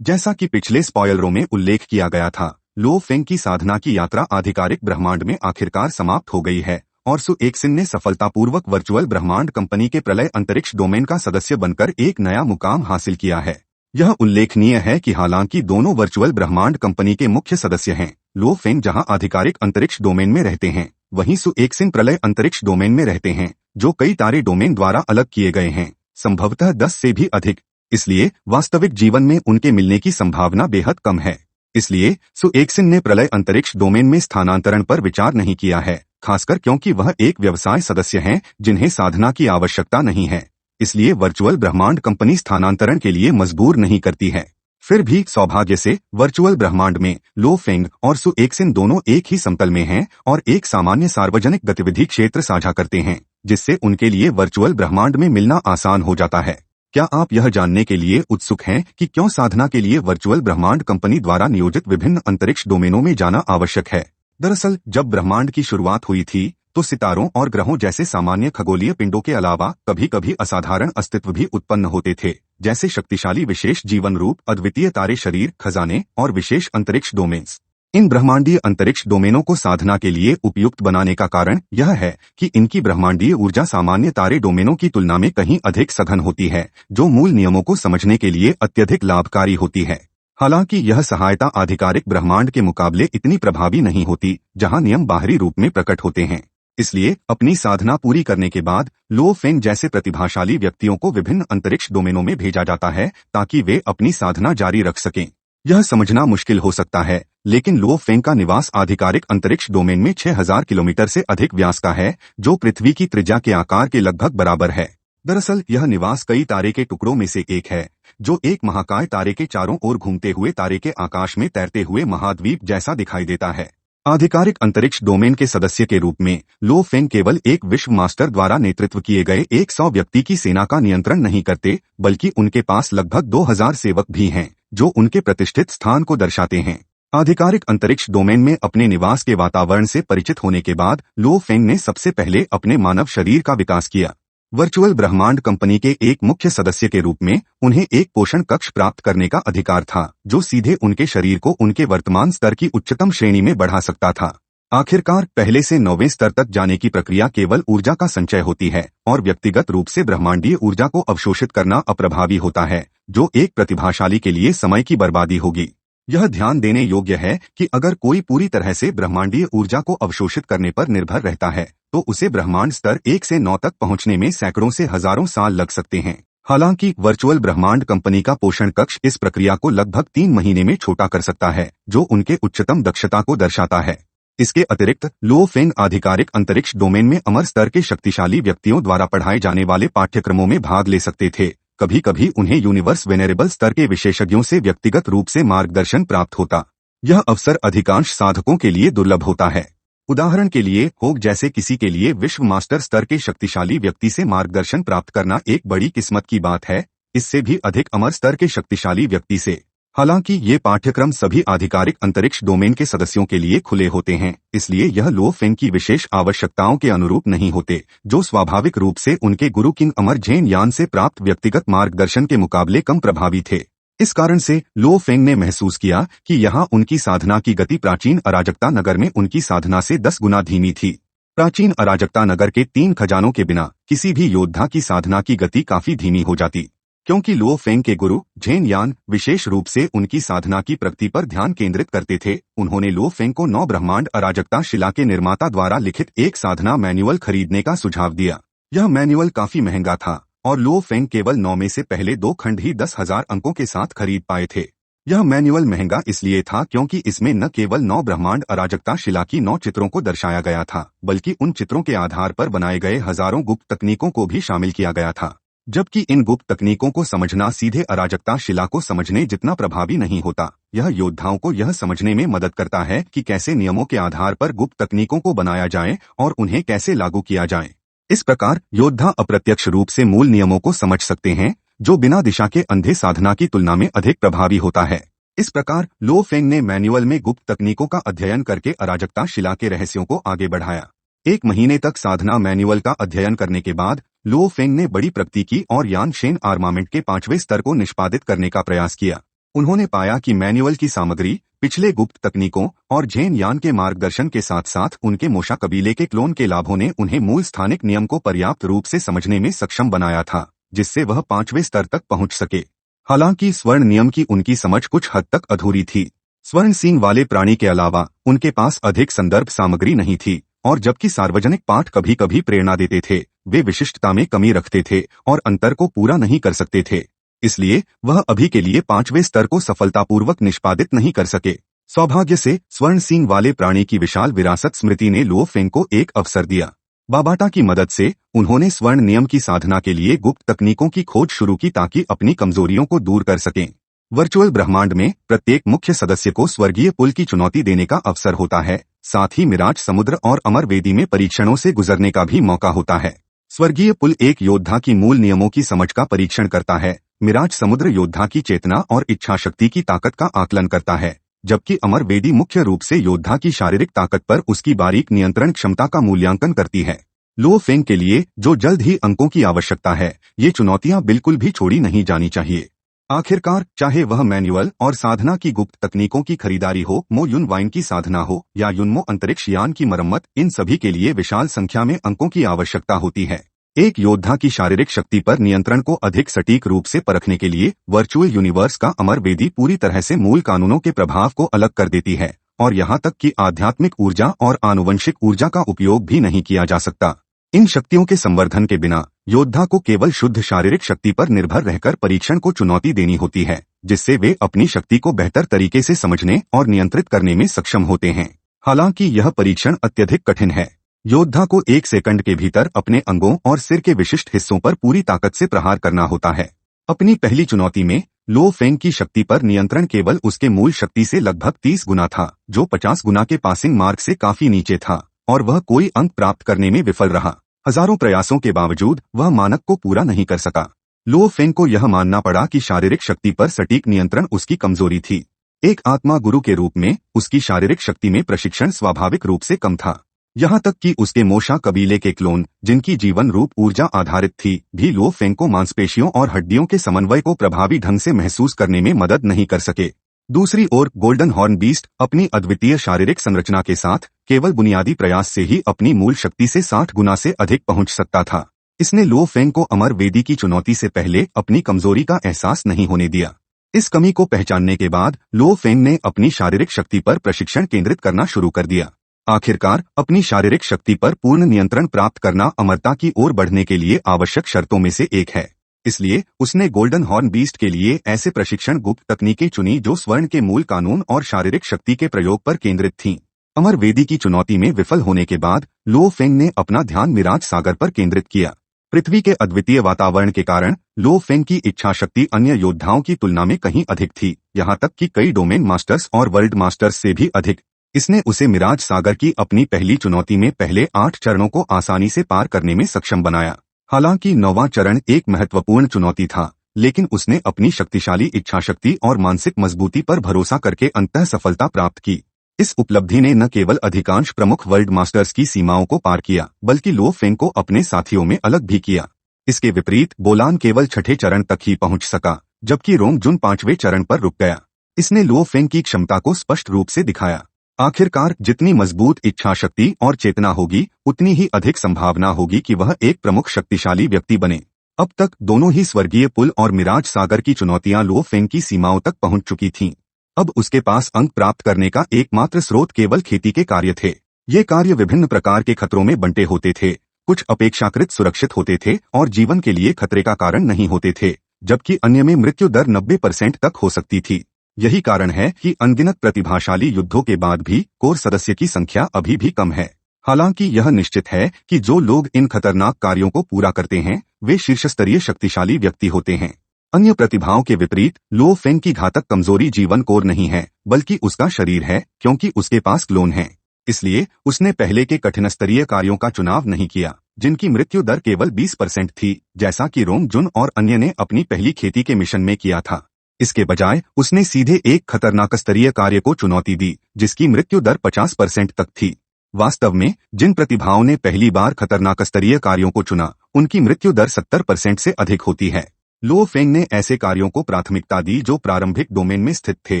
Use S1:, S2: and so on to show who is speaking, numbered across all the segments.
S1: जैसा कि पिछले स्पॉयलरों में उल्लेख किया गया था, लो फेंग की साधना की यात्रा आधिकारिक ब्रह्मांड में आखिरकार समाप्त हो गई है और सु एक्सिन ने सफलतापूर्वक वर्चुअल ब्रह्मांड कंपनी के प्रलय अंतरिक्ष डोमेन का सदस्य बनकर एक नया मुकाम हासिल किया है। यह उल्लेखनीय है कि हालांकि दोनों वर्चुअल ब्रह्मांड कंपनी के मुख्य सदस्य हैं, लो फेंग जहां आधिकारिक अंतरिक्ष डोमेन में रहते हैं, वहीं सु एक्सिन प्रलय अंतरिक्ष डोमेन में रहते हैं, जो कई तारे डोमेन द्वारा अलग किए गए हैं, संभवतः 10 से भी अधिक। इसलिए वास्तविक जीवन में उनके मिलने की संभावना बेहद कम है। इसलिए सु एक्सिन ने प्रलय अंतरिक्ष डोमेन में स्थानांतरण पर विचार नहीं किया है, खासकर क्योंकि वह एक व्यवसाय सदस्य हैं जिन्हें साधना की आवश्यकता नहीं है। इसलिए वर्चुअल ब्रह्मांड कंपनी स्थानांतरण के लिए मजबूर नहीं करती है। फिर भी सौभाग्य से वर्चुअल ब्रह्मांड में लो फेंग और सु एक्सिन दोनों एक ही समतल में हैं और एक सामान्य सार्वजनिक गतिविधि क्षेत्र साझा करते हैं, जिससे उनके लिए वर्चुअल ब्रह्मांड में मिलना आसान हो जाता है। क्या आप यह जानने के लिए उत्सुक हैं कि क्यों साधना के लिए वर्चुअल ब्रह्मांड कंपनी द्वारा नियोजित विभिन्न अंतरिक्ष डोमेनों में जाना आवश्यक है? दरअसल जब ब्रह्मांड की शुरुआत हुई थी तो सितारों और ग्रहों जैसे सामान्य खगोलीय पिंडों के अलावा कभी कभी असाधारण अस्तित्व भी उत्पन्न होते थे, जैसे शक्तिशाली विशेष जीवन रूप, अद्वितीय तारे शरीर, खजाने और विशेष अंतरिक्ष डोमेन्स। इन ब्रह्मांडीय अंतरिक्ष डोमेनों को साधना के लिए उपयुक्त बनाने का कारण यह है कि इनकी ब्रह्मांडीय ऊर्जा सामान्य तारे डोमेनों की तुलना में कहीं अधिक सघन होती है, जो मूल नियमों को समझने के लिए अत्यधिक लाभकारी होती है। हालांकि यह सहायता आधिकारिक ब्रह्मांड के मुकाबले इतनी प्रभावी नहीं होती, जहां नियम बाहरी रूप में प्रकट होते हैं। इसलिए अपनी साधना पूरी करने के बाद लो फेंग जैसे प्रतिभाशाली व्यक्तियों को विभिन्न अंतरिक्ष डोमेनों में भेजा जाता है ताकि वे अपनी साधना जारी रख सकें। यह समझना मुश्किल हो सकता है, लेकिन लो फेंग का निवास आधिकारिक अंतरिक्ष डोमेन में 6000 किलोमीटर से अधिक व्यास का है, जो पृथ्वी की त्रिज्या के आकार के लगभग बराबर है। दरअसल यह निवास कई तारे के टुकड़ों में से एक है, जो एक महाकाय तारे के चारों ओर घूमते हुए तारे के आकाश में तैरते हुए महाद्वीप जैसा दिखाई देता है। आधिकारिक अंतरिक्ष डोमेन के सदस्य के रूप में लो फेंग केवल एक विश्व मास्टर द्वारा नेतृत्व किए गए 100 व्यक्ति की सेना का नियंत्रण नहीं करते, बल्कि उनके पास लगभग 2000 सेवक भी हैं, जो उनके प्रतिष्ठित स्थान को दर्शाते हैं। आधिकारिक अंतरिक्ष डोमेन में अपने निवास के वातावरण से परिचित होने के बाद लो फेंग ने सबसे पहले अपने मानव शरीर का विकास किया। वर्चुअल ब्रह्मांड कंपनी के एक मुख्य सदस्य के रूप में उन्हें एक पोषण कक्ष प्राप्त करने का अधिकार था, जो सीधे उनके शरीर को उनके वर्तमान स्तर की उच्चतम श्रेणी में बढ़ा सकता था। आखिरकार पहले से 9वें स्तर तक जाने की प्रक्रिया केवल ऊर्जा का संचय होती है और व्यक्तिगत रूप से ब्रह्मांडीय ऊर्जा को अवशोषित करना अप्रभावी होता है, जो एक प्रतिभाशाली के लिए समय की बर्बादी होगी। यह ध्यान देने योग्य है कि अगर कोई पूरी तरह से ब्रह्मांडीय ऊर्जा को अवशोषित करने पर निर्भर रहता है, तो उसे ब्रह्मांड स्तर 1 से 9 तक पहुंचने में सैकड़ों से हजारों साल लग सकते हैं। हालांकि वर्चुअल ब्रह्मांड कंपनी का पोषण कक्ष इस प्रक्रिया को लगभग 3 महीने में छोटा कर सकता है, जो उनके उच्चतम दक्षता को दर्शाता है। इसके अतिरिक्त लो फेंग आधिकारिक अंतरिक्ष डोमेन में अमर स्तर के शक्तिशाली व्यक्तियों द्वारा पढ़ाए जाने वाले पाठ्यक्रमों में भाग ले सकते थे। कभी कभी उन्हें यूनिवर्स वेनेरेबल स्तर के विशेषज्ञों से व्यक्तिगत रूप से मार्गदर्शन प्राप्त होता। यह अवसर अधिकांश साधकों के लिए दुर्लभ होता है। उदाहरण के लिए होग जैसे किसी के लिए विश्व मास्टर स्तर के शक्तिशाली व्यक्ति से मार्गदर्शन प्राप्त करना एक बड़ी किस्मत की बात है, इससे भी अधिक अमर स्तर के शक्तिशाली व्यक्ति से। हालांकि ये पाठ्यक्रम सभी आधिकारिक अंतरिक्ष डोमेन के सदस्यों के लिए खुले होते हैं, इसलिए यह लो फेंग की विशेष आवश्यकताओं के अनुरूप नहीं होते, जो स्वाभाविक रूप से उनके गुरु किंग अमर जेन यान से प्राप्त व्यक्तिगत मार्गदर्शन के मुकाबले कम प्रभावी थे। इस कारण से लो फेंग ने महसूस किया कि यहाँ उनकी साधना की गति प्राचीन अराजकता नगर में उनकी साधना से 10 गुना धीमी थी। प्राचीन अराजकता नगर के 3 खजानों के बिना किसी भी योद्धा की साधना की गति काफी धीमी हो जाती, क्योंकि लो फेंग के गुरु जेन यान विशेष रूप से उनकी साधना की प्रगति पर ध्यान केंद्रित करते थे। उन्होंने लो फेंग को 9 ब्रह्मांड अराजकता शिला के निर्माता द्वारा लिखित एक साधना मैनुअल खरीदने का सुझाव दिया। यह मैनुअल काफी महंगा था और लो फेंग केवल 9 में से पहले 2 खंड ही 10,000 अंकों के साथ खरीद पाए थे। यह मैनुअल महंगा इसलिए था क्योंकि इसमें न केवल 9 ब्रह्मांड अराजकता शिला की 9 चित्रों को दर्शाया गया था, बल्कि उन चित्रों के आधार पर बनाए गए हजारों गुप्त तकनीकों को भी शामिल किया गया था। जबकि इन गुप्त तकनीकों को समझना सीधे अराजकता शिला को समझने जितना प्रभावी नहीं होता, यह योद्धाओं को यह समझने में मदद करता है कि कैसे नियमों के आधार पर गुप्त तकनीकों को बनाया जाए और उन्हें कैसे लागू किया जाए। इस प्रकार योद्धा अप्रत्यक्ष रूप से मूल नियमों को समझ सकते हैं, जो बिना दिशा के अंधे साधना की तुलना में अधिक प्रभावी होता है। इस प्रकार लो फेंग ने मैनुअल में गुप्त तकनीकों का अध्ययन करके अराजकता शिला के रहस्यों को आगे बढ़ाया। 1 महीने तक साधना मैनुअल का अध्ययन करने के बाद लो फेंग ने बड़ी प्रगति की और यान शेन आर्मामेंट के 5वें स्तर को निष्पादित करने का प्रयास किया। उन्होंने पाया कि मैनुअल की सामग्री, पिछले गुप्त तकनीकों और झेन यान के मार्गदर्शन के साथ साथ उनके मोशा कबीले के क्लोन के लाभों ने उन्हें मूल स्थानिक नियम को पर्याप्त रूप से समझने में सक्षम बनाया था, जिससे वह 5वें स्तर तक पहुंच सके। हालांकि स्वर्ण नियम की उनकी समझ कुछ हद तक अधूरी थी। स्वर्ण सींग वाले प्राणी के अलावा उनके पास अधिक संदर्भ सामग्री नहीं थी, और जबकि सार्वजनिक पाठ कभी कभी प्रेरणा देते थे, वे विशिष्टता में कमी रखते थे और अंतर को पूरा नहीं कर सकते थे। इसलिए वह अभी के लिए 5वें स्तर को सफलतापूर्वक निष्पादित नहीं कर सके। सौभाग्य से स्वर्ण सींग वाले प्राणी की विशाल विरासत स्मृति ने लो फेंग को एक अवसर दिया। बाबाटा की मदद से उन्होंने स्वर्ण नियम की साधना के लिए गुप्त तकनीकों की खोज शुरू की ताकि अपनी कमजोरियों को दूर कर सकें। वर्चुअल ब्रह्मांड में प्रत्येक मुख्य सदस्य को स्वर्गीय पुल की चुनौती देने का अवसर होता है, साथ ही मिराज समुद्र और अमर वेदी में परीक्षणों से गुजरने का भी मौका होता है। स्वर्गीय पुल एक योद्धा की मूल नियमों की समझ का परीक्षण करता है, मिराज समुद्र योद्धा की चेतना और इच्छा शक्ति की ताकत का आकलन करता है, जबकि अमर वेदी मुख्य रूप से योद्धा की शारीरिक ताकत पर उसकी बारीक नियंत्रण क्षमता का मूल्यांकन करती है। लो फेंग के लिए जो जल्द ही अंकों की आवश्यकता है, ये चुनौतियां बिल्कुल भी छोड़ी नहीं जानी चाहिए। आखिरकार चाहे वह मैनुअल और साधना की गुप्त तकनीकों की खरीदारी हो, मो युन वाइन की साधना हो या युनमो अंतरिक्ष यान की मरम्मत, इन सभी के लिए विशाल संख्या में अंकों की आवश्यकता होती है। एक योद्धा की शारीरिक शक्ति पर नियंत्रण को अधिक सटीक रूप से परखने के लिए वर्चुअल यूनिवर्स का अमर वेदी पूरी तरह से मूल कानूनों के प्रभाव को अलग कर देती है, और यहाँ तक कि आध्यात्मिक ऊर्जा और आनुवंशिक ऊर्जा का उपयोग भी नहीं किया जा सकता। इन शक्तियों के संवर्धन के बिना योद्धा को केवल शुद्ध शारीरिक शक्ति पर निर्भर रहकर परीक्षण को चुनौती देनी होती है, जिससे वे अपनी शक्ति को बेहतर तरीके से समझने और नियंत्रित करने में सक्षम होते हैं। हालांकि यह परीक्षण अत्यधिक कठिन है। योद्धा को 1 सेकंड के भीतर अपने अंगों और सिर के विशिष्ट हिस्सों पर पूरी ताकत से प्रहार करना होता है। अपनी पहली चुनौती में लो फेंग की शक्ति पर नियंत्रण केवल उसके मूल शक्ति से लगभग 30 गुना था, जो 50 गुना के पासिंग मार्क से काफी नीचे था, और वह कोई अंक प्राप्त करने में विफल रहा। हजारों प्रयासों के बावजूद वह मानक को पूरा नहीं कर सका। लो फेंग को यह मानना पड़ा कि शारीरिक शक्ति पर सटीक नियंत्रण उसकी कमजोरी थी। एक आत्मा गुरु के रूप में उसकी शारीरिक शक्ति में प्रशिक्षण स्वाभाविक रूप से कम था। यहाँ तक कि उसके मोशा कबीले के क्लोन, जिनकी जीवन रूप ऊर्जा आधारित थी, भी लो फेंग को मांसपेशियों और हड्डियों के समन्वय को प्रभावी ढंग से महसूस करने में मदद नहीं कर सके। दूसरी ओर गोल्डन हॉर्न बीस्ट अपनी अद्वितीय शारीरिक संरचना के साथ केवल बुनियादी प्रयास से ही अपनी मूल शक्ति से 60 गुना से अधिक पहुंच सकता था। इसने लो फेंग को अमर वेदी की चुनौती से पहले अपनी कमजोरी का एहसास नहीं होने दिया। इस कमी को पहचानने के बाद लो फेंग ने अपनी शारीरिक शक्ति पर प्रशिक्षण केंद्रित करना शुरू कर दिया। आखिरकार अपनी शारीरिक शक्ति पर पूर्ण नियंत्रण प्राप्त करना अमरता की ओर बढ़ने के लिए आवश्यक शर्तों में से एक है। इसलिए उसने गोल्डन हॉर्न बीस्ट के लिए ऐसे प्रशिक्षण गुप्त तकनीकें चुनी जो स्वर्ण के मूल कानून और शारीरिक शक्ति के प्रयोग पर केंद्रित थीं। अमर वेदी की चुनौती में विफल होने के बाद लो फेंग ने अपना ध्यान मिराज सागर पर केंद्रित किया। पृथ्वी के अद्वितीय वातावरण के कारण लो फेंग की इच्छा शक्ति अन्य योद्धाओं की तुलना में कहीं अधिक थी, यहाँ तक कि कई डोमेन मास्टर्स और वर्ल्ड मास्टर्स से भी अधिक। इसने उसे मिराज सागर की अपनी पहली चुनौती में पहले 8 चरणों को आसानी से पार करने में सक्षम बनाया। हालांकि 9वां चरण एक महत्वपूर्ण चुनौती था, लेकिन उसने अपनी शक्तिशाली इच्छाशक्ति और मानसिक मजबूती पर भरोसा करके अंततः सफलता प्राप्त की। इस उपलब्धि ने न केवल अधिकांश प्रमुख वर्ल्ड मास्टर्स की सीमाओं को पार किया, बल्कि लो फेंग को अपने साथियों में अलग भी किया। इसके विपरीत बोलान केवल 6ठे चरण तक ही पहुंच सका, जबकि रोंग जुन 5वें चरण पर रुक गया। इसने लो फेंग की क्षमता को स्पष्ट रूप से दिखाया। आखिरकार जितनी मजबूत इच्छा शक्ति और चेतना होगी, उतनी ही अधिक संभावना होगी कि वह एक प्रमुख शक्तिशाली व्यक्ति बने। अब तक दोनों ही स्वर्गीय पुल और मिराज सागर की चुनौतियां लो फेंग की सीमाओं तक पहुंच चुकी थीं। अब उसके पास अंक प्राप्त करने का एकमात्र स्रोत केवल खेती के कार्य थे। ये कार्य विभिन्न प्रकार के खतरों में बंटे होते थे। कुछ अपेक्षाकृत सुरक्षित होते थे और जीवन के लिए खतरे का कारण नहीं होते थे, जबकि अन्य में मृत्यु दर 90% तक हो सकती थी। यही कारण है कि अनगिनत प्रतिभाशाली युद्धों के बाद भी कोर सदस्य की संख्या अभी भी कम है। हालांकि यह निश्चित है कि जो लोग इन खतरनाक कार्यों को पूरा करते हैं, वे शीर्षस्तरीय शक्तिशाली व्यक्ति होते हैं। अन्य प्रतिभाओं के विपरीत लो फेंग की घातक कमजोरी जीवन कोर नहीं है, बल्कि उसका शरीर है, क्योंकि उसके पास क्लोन है। इसलिए उसने पहले के कठिन स्तरीय कार्यों का चुनाव नहीं किया, जिनकी मृत्यु दर केवल 20% थी, जैसा कि रोंग जुन और अन्य ने अपनी पहली खेती के मिशन में किया था। इसके बजाय उसने सीधे एक खतरनाक स्तरीय कार्य को चुनौती दी, जिसकी मृत्यु दर 50% तक थी। वास्तव में जिन प्रतिभाओं ने पहली बार खतरनाक स्तरीय कार्यों को चुना, उनकी मृत्यु दर 70% से अधिक होती है। लो फेंग ने ऐसे कार्यों को प्राथमिकता दी जो प्रारंभिक डोमेन में स्थित थे,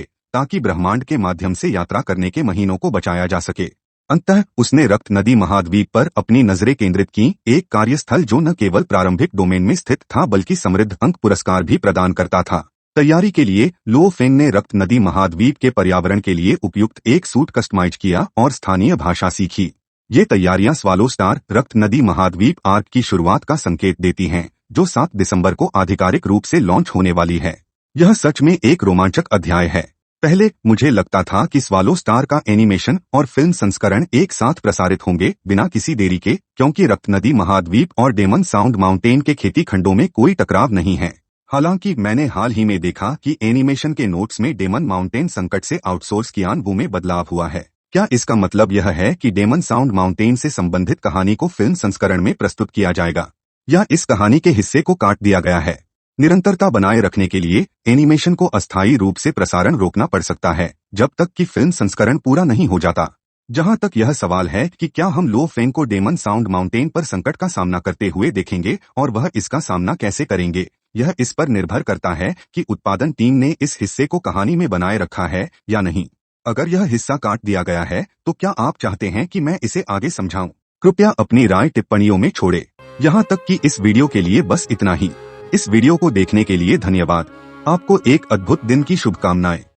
S1: ताकि ब्रह्मांड के माध्यम से यात्रा करने के महीनों को बचाया जा सके। अंततः उसने रक्त नदी महाद्वीप पर अपनी नजरें केंद्रित की, एक कार्यस्थल जो न केवल प्रारंभिक डोमेन में स्थित था बल्कि समृद्ध अंक पुरस्कार भी प्रदान करता था। तैयारी के लिए लो फेंग ने रक्त नदी महाद्वीप के पर्यावरण के लिए उपयुक्त एक सूट कस्टमाइज किया और स्थानीय भाषा सीखी। ये तैयारियां स्वालो स्टार रक्त नदी महाद्वीप आर्क की शुरुआत का संकेत देती हैं, जो 7 दिसंबर को आधिकारिक रूप से लॉन्च होने वाली है। यह सच में एक रोमांचक अध्याय है। पहले मुझे लगता था कि स्वालो स्टार का एनिमेशन और फिल्म संस्करण एक साथ प्रसारित होंगे बिना किसी देरी के, क्योंकि रक्त नदी महाद्वीप और डेमन साउंड माउंटेन के खेती खंडों में कोई टकराव नहीं है। हालांकि मैंने हाल ही में देखा कि एनिमेशन के नोट्स में डेमन माउंटेन संकट से आउटसोर्स कियानवू में बदलाव हुआ है। क्या इसका मतलब यह है कि डेमन साउंड माउंटेन से संबंधित कहानी को फिल्म संस्करण में प्रस्तुत किया जाएगा, या इस कहानी के हिस्से को काट दिया गया है? निरंतरता बनाए रखने के लिए एनिमेशन को अस्थायी रूप से प्रसारण रोकना पड़ सकता है जब तक कि फिल्म संस्करण पूरा नहीं हो जाता। जहां तक यह सवाल है कि क्या हम लो फेंग को डेमन साउंड माउंटेन पर संकट का सामना करते हुए देखेंगे और वह इसका सामना कैसे करेंगे, यह इस पर निर्भर करता है कि उत्पादन टीम ने इस हिस्से को कहानी में बनाए रखा है या नहीं। अगर यह हिस्सा काट दिया गया है तो क्या आप चाहते हैं कि मैं इसे आगे समझाऊं? कृपया अपनी राय टिप्पणियों में छोड़ें। यहाँ तक कि इस वीडियो के लिए बस इतना ही। इस वीडियो को देखने के लिए धन्यवाद। आपको एक अद्भुत दिन की शुभकामनाएं।